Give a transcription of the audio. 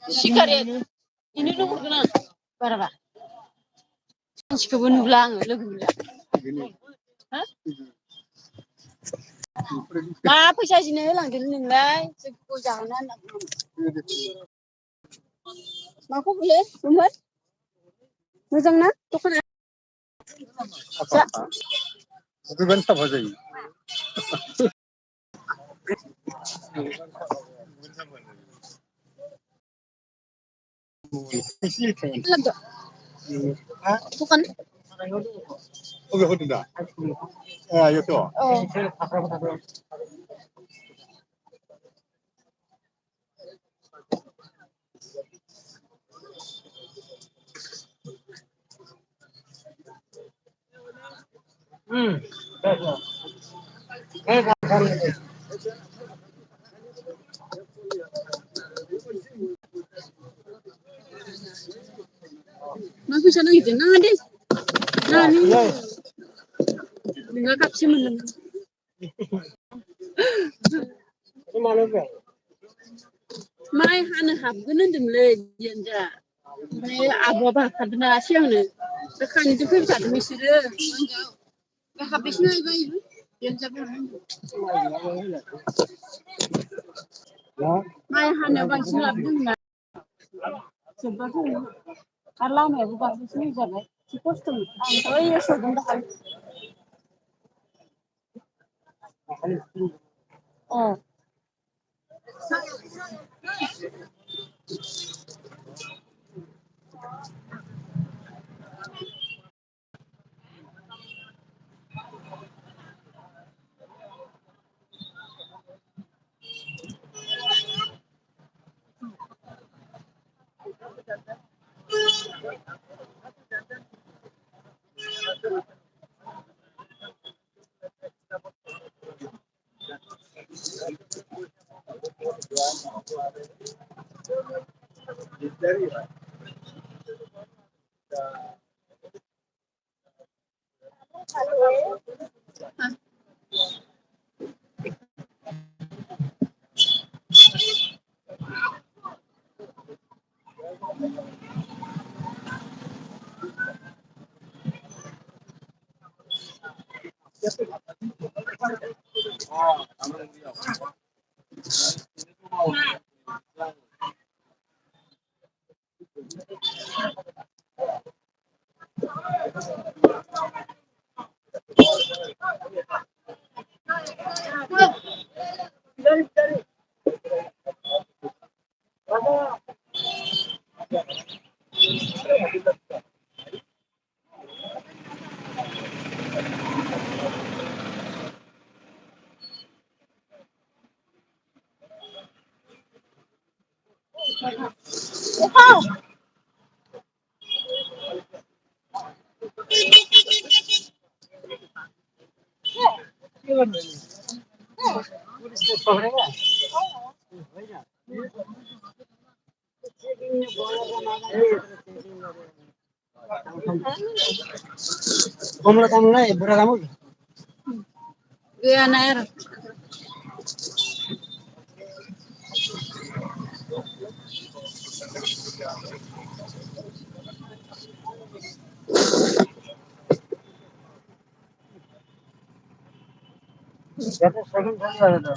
Sigaret ini lu kenal berapa? Sekebun belang lu gila. Hah? Ma fैसा sini लांदों नोंलाय जोंखौ जाहोना माखौ बियो मोन मोजां ना दख'ना गोबां साफा जायो दखान 어디 어디다 아 이거 मा फैसा नागिरदों नाङा दे नानि नोंहा कापसे मोनलोङो माइ हानो हाबगोन होनदोंलै बियानोजा ओमफ्राय आब'आबो हाबखादोंना सिगांनो बे खानिजों फैफादों बिसोरो हाबैसो नायबाय बियानोजाबो माइ हानायाव बांसिन लाब दंना जोब्बाथ' आरो लामायाबो बांसिनसो होजाबाय एसे खस्थ'मोन आंथ' ओइयो सौदों दाखालि अ कमला काम नाही बुरा काम गैया ना यार याचं सगळं झालं